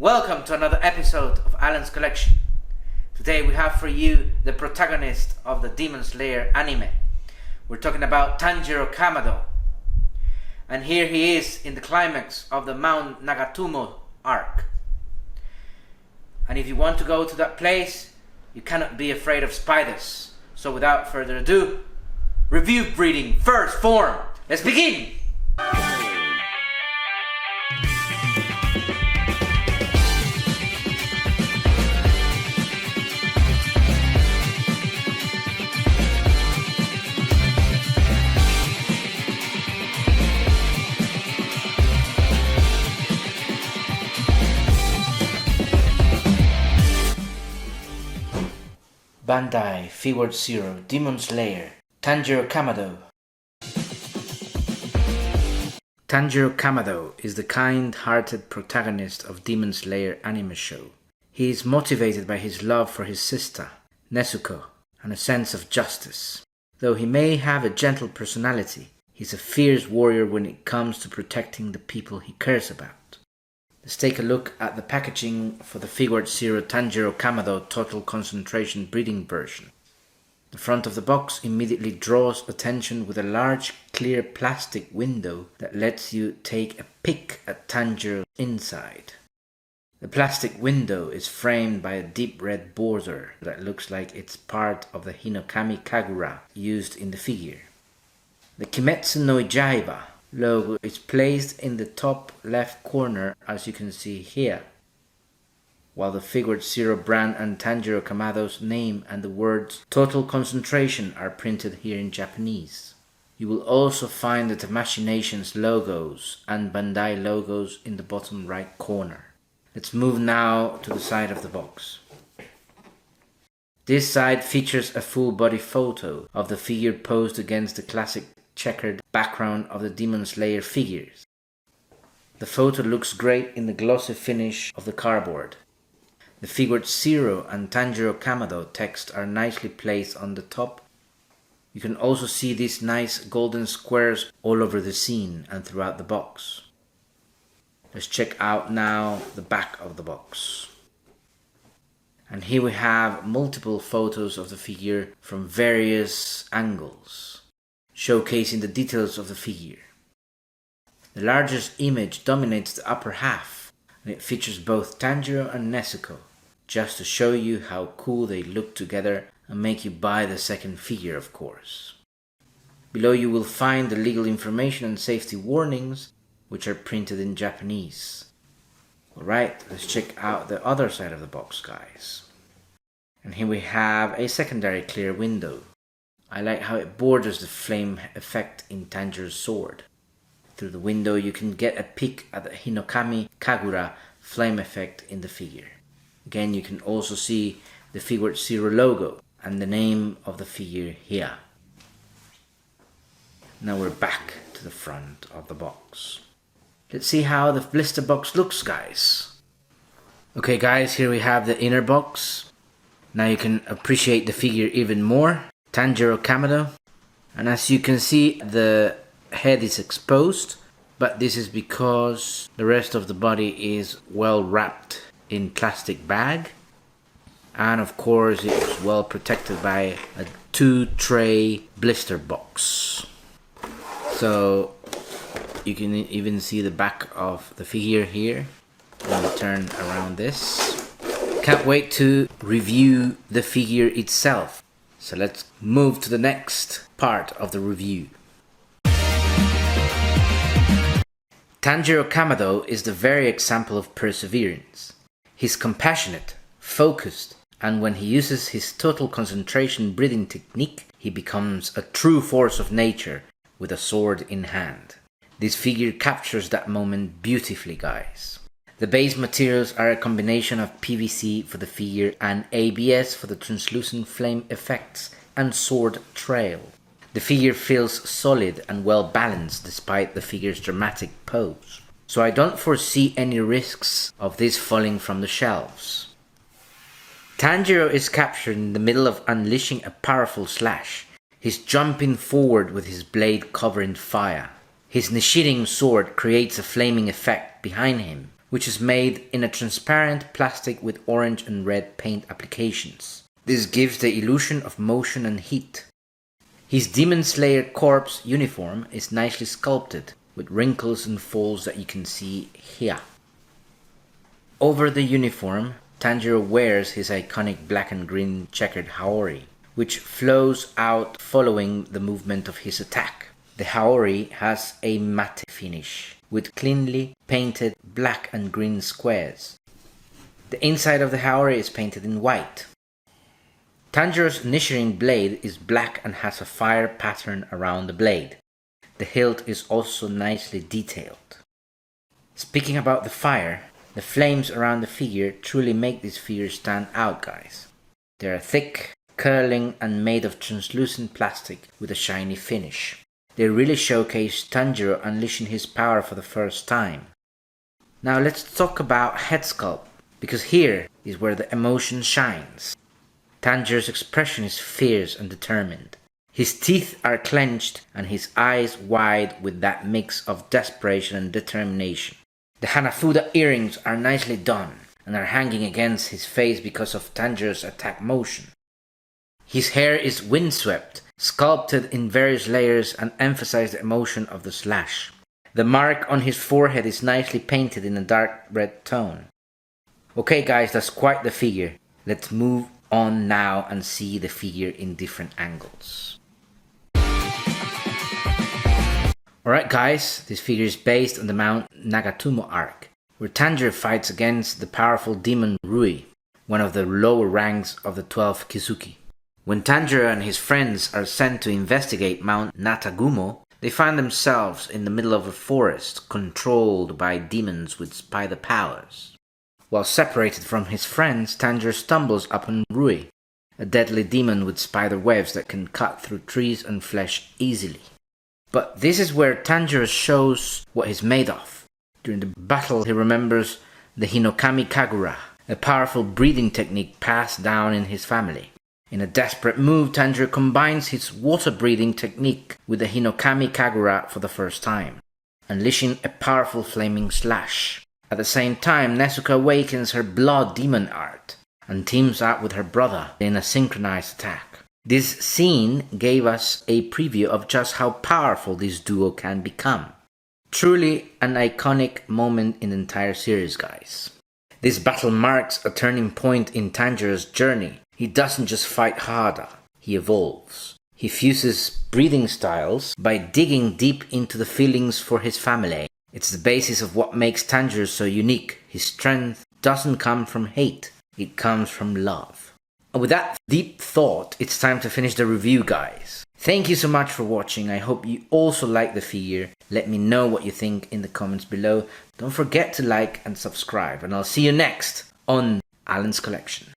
Welcome to another episode of Alan's Collection. Today we have for you the protagonist of the Demon Slayer anime. We're talking about Tanjiro Kamado. And here he is in the climax of the Mount Nagatumo arc. And if you want to go to that place, you cannot be afraid of spiders. So without further ado, review breeding first form. Let's begin! Bandai Figuarts Zero Demon Slayer Tanjiro Kamado. Tanjiro Kamado is the kind-hearted protagonist of Demon Slayer anime show. He is motivated by his love for his sister, Nezuko, and a sense of justice. Though he may have a gentle personality, he's a fierce warrior when it comes to protecting the people he cares about. Let's take a look at the packaging for the Figuarts Zero Tanjiro Kamado Total Concentration Breeding version. The front of the box immediately draws attention with a large clear plastic window that lets you take a peek at Tanjiro's inside. The plastic window is framed by a deep red border that looks like it's part of the Hinokami Kagura used in the figure. The Kimetsu no Yaiba logo is placed in the top left corner, as you can see here, while the Figuarts Zero brand and Tanjiro Kamado's name and the words Total Concentration are printed here in Japanese. You will also find the Tamashii Nations logos and Bandai logos in the bottom right corner. Let's move now to the side of the box. This side features a full body photo of the figure posed against the classic checkered background of the Demon Slayer figures. The photo looks great in the glossy finish of the cardboard. The Figuarts Zero and Tanjiro Kamado text are nicely placed on the top. You can also see these nice golden squares all over the scene and throughout the box. Let's check out now the back of the box. And here we have multiple photos of the figure from various angles, showcasing the details of the figure. The largest image dominates the upper half, and it features both Tanjiro and Nezuko, just to show you how cool they look together and make you buy the second figure, of course. Below you will find the legal information and safety warnings, which are printed in Japanese. Alright, let's check out the other side of the box, guys. And here we have a secondary clear window. I like how it borders the flame effect in Tanjiro's sword. Through the window you can get a peek at the Hinokami Kagura flame effect in the figure. Again, you can also see the Figuarts Zero logo and the name of the figure here. Now we're back to the front of the box. Let's see how the blister box looks, guys. Okay guys, here we have the inner box. Now you can appreciate the figure even more. Tanjiro Kamado, and as you can see, the head is exposed, but this is because the rest of the body is well wrapped in plastic bag, and of course it's well protected by a 2-tray blister box. So you can even see the back of the figure here when we turn around this. Can't wait to review the figure itself. So let's move to the next part of the review. Tanjiro Kamado is the very example of perseverance. He's compassionate, focused, and when he uses his total concentration breathing technique, he becomes a true force of nature with a sword in hand. This figure captures that moment beautifully, guys. The base materials are a combination of PVC for the figure and ABS for the translucent flame effects and sword trail. The figure feels solid and well balanced despite the figure's dramatic pose. So I don't foresee any risks of this falling from the shelves. Tanjiro is captured in the middle of unleashing a powerful slash. He's jumping forward with his blade covered in fire. His Nishirin sword creates a flaming effect behind him, which is made in a transparent plastic with orange and red paint applications. This gives the illusion of motion and heat. His Demon Slayer corpse uniform is nicely sculpted, with wrinkles and folds that you can see here. Over the uniform, Tanjiro wears his iconic black and green checkered haori, which flows out following the movement of his attack. The haori has a matte finish, with cleanly painted black and green squares. The inside of the haori is painted in white. Tanjiro's Nichirin blade is black and has a fire pattern around the blade. The hilt is also nicely detailed. Speaking about the fire, the flames around the figure truly make this figure stand out, guys. They are thick, curling and made of translucent plastic with a shiny finish. They really showcase Tanjiro unleashing his power for the first time. Now let's talk about head sculpt, because here is where the emotion shines. Tanjiro's expression is fierce and determined. His teeth are clenched and his eyes wide with that mix of desperation and determination. The Hanafuda earrings are nicely done and are hanging against his face because of Tanjiro's attack motion. His hair is windswept, sculpted in various layers and emphasize the emotion of the slash. The mark on his forehead is nicely painted in a dark red tone. Okay guys, that's quite the figure. Let's move on now and see the figure in different angles. Alright guys, this figure is based on the Mount Nagatumo arc, where Tanjiro fights against the powerful demon Rui, one of the lower ranks of the 12 Kizuki. When Tanjiro and his friends are sent to investigate Mount Natagumo, they find themselves in the middle of a forest controlled by demons with spider powers. While separated from his friends, Tanjiro stumbles upon Rui, a deadly demon with spider webs that can cut through trees and flesh easily. But this is where Tanjiro shows what he's made of. During the battle, he remembers the Hinokami Kagura, a powerful breathing technique passed down in his family. In a desperate move, Tanjiro combines his water breathing technique with the Hinokami Kagura for the first time, unleashing a powerful flaming slash. At the same time, Nezuka awakens her blood demon art and teams up with her brother in a synchronized attack. This scene gave us a preview of just how powerful this duo can become. Truly an iconic moment in the entire series, guys. This battle marks a turning point in Tanjiro's journey. He doesn't just fight harder, he evolves. He fuses breathing styles by digging deep into the feelings for his family. It's the basis of what makes Tanjiro so unique. His strength doesn't come from hate, it comes from love. And with that deep thought, it's time to finish the review, guys. Thank you so much for watching. I hope you also like the figure. Let me know what you think in the comments below. Don't forget to like and subscribe, and I'll see you next on Alan's Collection.